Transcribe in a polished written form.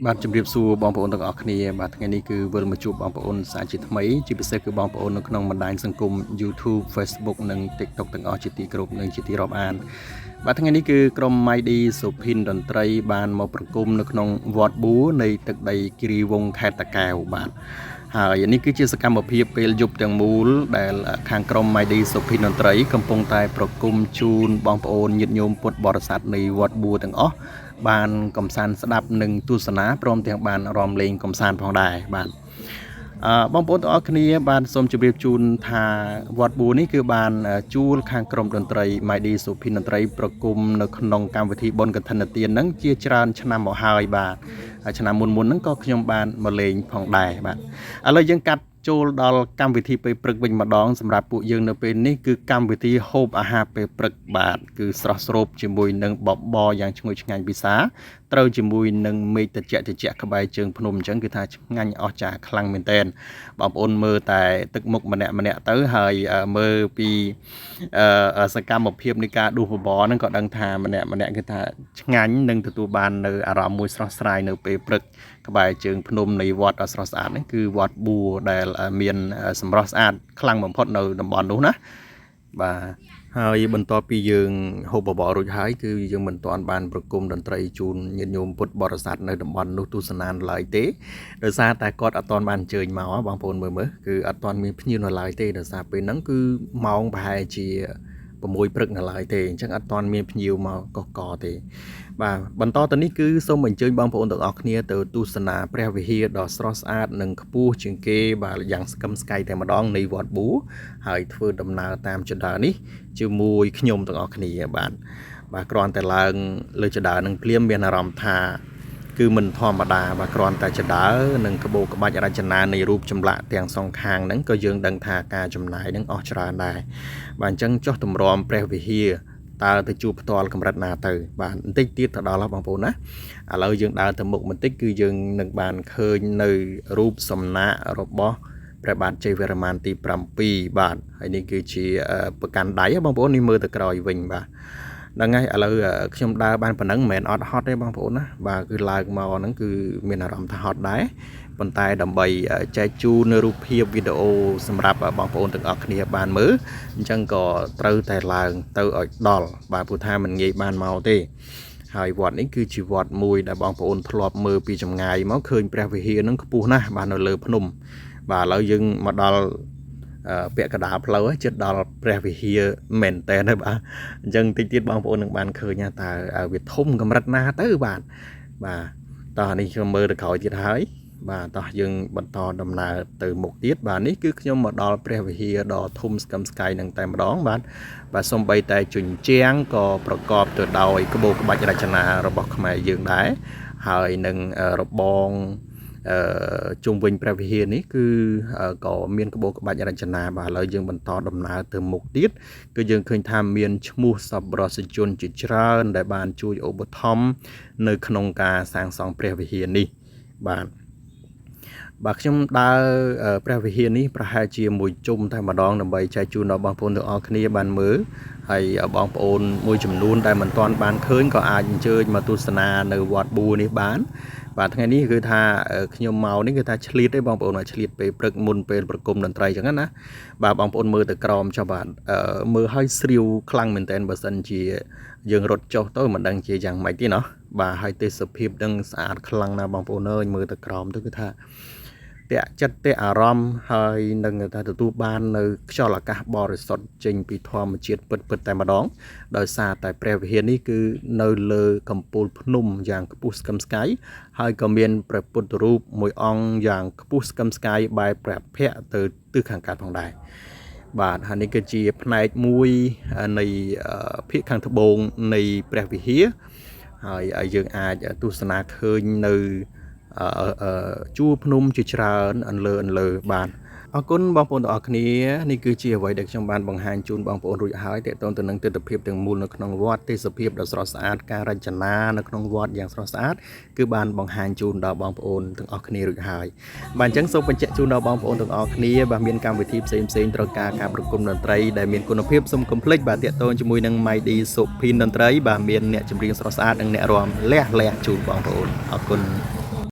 បាទជំរាបសួរបងប្អូនទាំងអស់គ្នាបាទថ្ងៃនេះគឺវិលមកជួបបងប្អូនសាជាថ្មីជាពិសេសគឺបងប្អូននៅក្នុងបណ្ដាញសង្គម YouTube Facebook និង TikTok ទាំងអស់ជាទីគោរពនិងជាទីរាប់អានបាទថ្ងៃនេះគឺក្រុម Mighty សុភិនតន្ត្រីបានមកប្រគំនៅក្នុងវត្តបួនៃទឹកដីគិរីវង្សខេត្តតាកែវបាទហើយនេះគឺជាសកម្មភាពពេលយប់ទាំងមូលដែលខាងក្រុម Mighty សុភិនតន្ត្រីកំពុងតែប្រគំជូនបងប្អូនញាតិញោមពុទ្ធបរិស័ទនៃវត្តបួទាំងអស់បានកំសាន្តស្ដាប់និងទស្សនាព្រមទាំងបានរាំលេងកំសាន្តផងដែរបាទបងប្អូនទាំងអស់គ្នាបានសូមជម្រាបជូនថាវត្តបួនេះគឺបានជួលខាងក្រុមតន្ត្រី Mighty សុភិនតន្ត្រីប្រគំនៅក្នុងកម្មវិធីបុណ្យកឋិនទានហ្នឹងជាច្រើនឆ្នាំមកហើយបាទហើយឆ្នាំមុនហ្នឹងក៏ខ្ញុំបានមកលេងផងដែរបាទឥឡូវយើងកាត់ចូលដល់កម្មវិធីពេលព្រឹកវិញម្ដងសម្រាប់ពួកយើងនៅពេលនេះគឺកម្មវិធីហូបអាហារពេលព្រឹកបាទគឺស្រស់ស្រូបជាមួយនឹងបបរយ៉ាងឈ្ងុយឆ្ងាញ់ពិសាត្រូវជាមួយនឹងមេឃត្រជាក់ក្បែរជើងភ្នំអញ្ចឹងគឺថាឆ្ងាញ់អស្ចារ្យខ្លាំងមែនទែនបងប្អូនមើលតែទឹកមុខម្នាក់ទៅហើយមើលពីសកម្មភាពនៃការដួសបបរហ្នឹងក៏ដឹងថាម្នាក់គឺថាឆ្ងាញ់និងទទួលបាននៅអារម្មណ៍មួយស្រស់ស្រាយនៅពេលព្រឹកក្បែរជើងភ្នំនៃវត្តស្រស់ស្អាតនេះគឺវត្តបួដែលមានសម្រស់ស្អាតខ្លាំងបំផុតនៅតំបន់នោះណាបាទហើយបន្ទាប់ពីយើងហូបបបររួចហើយគឺយើងមិនទាន់បានប្រគំតន្ត្រីជូនញាតិញោមពុទ្ធបរិស័ទនៅតំបន់នោះទស្សនាឡើយទេដោយសារតែគាត់អត់ទាន់បានអញ្ជើញមកបងប្អូនមើលគឺអត់ទាន់មានភ្ញៀវនៅឡើយទេដោយសារពេលហ្នឹងគឺម៉ោងប្រហែលជា6ព្រឹកនៅឡើយទេអញ្ចឹងអត់ទាន់មានភ្ញៀវមកកកទេបាទបន្តទៅនេះគឺសូមអញ្ជើញបងប្អូនទាំងអស់គ្នាទៅទស្សនាព្រះវិហារដ៏ស្រស់ស្អាតនិងខ្ពស់ជាងគេបាទយ៉ាងស្កឹមស្កៃតែម្ដងនៃវត្តបួហើយធ្វើដំណើរតាមចដើនេះជាមួយខ្ញុំទាំងអស់គ្នាបាទគ្រាន់តែឡើងលើចដើនឹងភ្លាមមានអារម្មណ៍ថាគឺមិនធម្មតាបាទគ្រាន់តែចដើនិងក្បូរក្បាច់រចនានៃរូបចម្លាក់ទាំងសងខាងហ្នឹងក៏យើងដឹងថាការចំណាយហ្នឹងអស់ច្រើនដែរបាទអញ្ចឹងចុះទម្រាំព្រះវិហារតើទៅជួបផ្ទាល់កម្រិតណាទៅបាទបន្តិចទៀតទៅដល់ហើយបងប្អូនណាឥឡូវយើងដើរទៅមុខបន្តិចគឺយើងនឹងបានឃើញនៅរូបសំណាករបស់ព្រះបាទជ័យវរ្ម័នទី7បាទហើយនេះគឺជាប្រកាន់ដៃបងប្អូននេះមើលទៅក្រោយវិញបាទហ្នឹងហើយឥឡូវខ្ញុំដើរបានប៉ុណ្ណឹងមិនមែនអត់ហត់ទេបងប្អូនណាបាទគឺឡើងមកហ្នឹងគឺមានអារម្មណ៍ថាហត់ដែរប៉ុន្តែដើម្បីចែកជូននៅរូបភាពវីដេអូសម្រាប់បងប្អូនទាំងអស់គ្នាបានមើលអញ្ចឹងក៏ត្រូវតែឡើងទៅឲ្យដល់បាទព្រោះថាមិនងាយបានមកទេហើយវត្តនេះគឺជាវត្តមួយដែលបងប្អូនធ្លាប់មើលពីចម្ងាយមកឃើញព្រះវិហារហ្នឹងខ្ពស់ណាស់បាទនៅលើភ្នំបាទឥឡូវយើងមកដល់ពាក់កណ្ដាលផ្លូវជិតដល់ព្រះវិហារមែនតើបាទអញ្ចឹងតិចទៀតបងប្អូននឹងបានឃើញថាវាធំកម្រិតណាទៅបាទតោះនេះខ្ញុំមើលទៅក្រោយទៀតហើយបាទតោះយើងបន្តដំណើរទៅមុខទៀតបាទនេះគឺខ្ញុំមកដល់ព្រះវិហារដ៏ធំស្កឹមស្កៃនឹងតែម្ដងបាទសូម្បីតែជញ្ជាំងក៏ប្រកបទៅដោយក្បូរក្បាច់រចនារបស់ខ្មែរយើងដែរហើយនឹងរបងជុំវិញព្រះវិហារនេះគឺក៏មានក្បូរក្បាច់រចនាបាទឥឡូវយើងបន្តដំណើរទៅមុខទៀតគឺយើងឃើញថាមានឈ្មោះសប្បុរសជនជាច្រើនដែលបានជួយឧបត្ថម្ភនៅក្នុងការសាងសង់ព្រះវិហារនេះបាទខ្ញុំដើរព្រះវិហារនេះប្រហែលជាមួយជុំតែម្ដងដើម្បីចែកជូនដល់បងប្អូនទាំងអស់គ្នាបានមើលហើយបងប្អូនមួយចំនួនដែលមិនទាន់បានឃើញក៏អាចអញ្ជើញមកទស្សនានៅវត្តបួនេះបានបាទថ្ងៃនេះគឺថាខ្ញុំមកនេះគឺថាឆ្លៀតទេបងប្អូនឆ្លៀតពេលព្រឹកមុនពេលប្រគំតន្ត្រីអញ្ចឹងណាបាទបងប្អូនមើលទៅក្រោមចុះបាទមើលឲ្យស្រាវខ្លាំងមែនតើបើសិនជាយើងរត់ចុះទៅមិនដឹងជាយ៉ាងម៉េចទេណោះបាទហើយទេសភាពនឹងស្អាតខ្លាំងណាស់បងប្អូនអើយមើលទៅក្រោមទៅគឺថាតាក់ចិត្តតាក់អារម្មណ៍ហើយនឹងថាទទួលបាននៅខ្យល់អាកាសបរិសុទ្ធចេញពីធម្មជាតិពិតតែម្ដងដោយសារតែព្រះវិហារនេះគឺនៅលើកំពូលភ្នំយ៉ាងខ្ពស់ស្កឹមស្កៃហើយក៏មានព្រះពុទ្ធរូបមួយអង្គយ៉ាងខ្ពស់ស្កឹមស្កៃបែរព្រះភ័ក្ត្រទៅទិសខាងកើតផងដែរបាទហើយនេះគឺជាផ្នែកមួយនៃភាគខាងត្បូងនៃព្រះវិហារហើយយើងអាចទស្សនាឃើញនៅជួរភ្នំជាច្រើនអន្លើបាទអរគុណបងប្អូនទាំងអស់គ្នានេះគឺជាអ្វីដែលខ្ញុំបានបង្ហាញជូនបងប្អូនរួចហើយទាក់ទងទៅនឹងទិដ្ឋភាពទាំងមូលនៅក្នុងវត្តទេសភាពដ៏ស្រស់ស្អាតការរចនានៅក្នុងវត្តយ៉ាងស្រស់ស្អាតគឺបានបង្ហាញជូនដល់បងប្អូនទាំងអស់គ្នារួចហើយបាទអញ្ចឹងសូមបញ្ជាក់ជូនដល់បងប្អូនទាំងអស់គ្នាបាទមានកម្មវិធីផ្សេងត្រូវការប្រគំតន្ត្រីដែលមានគុណភាពសូមកុំភ្លេចបាទទាក់ទងជាមួយនឹង Mighty សុភិនតន្ត្រីបាទមានអ្នកចម្រៀងស្រស់ស្អាតនិងអ្នករាំលះជូនបងប្អូនអរគុណ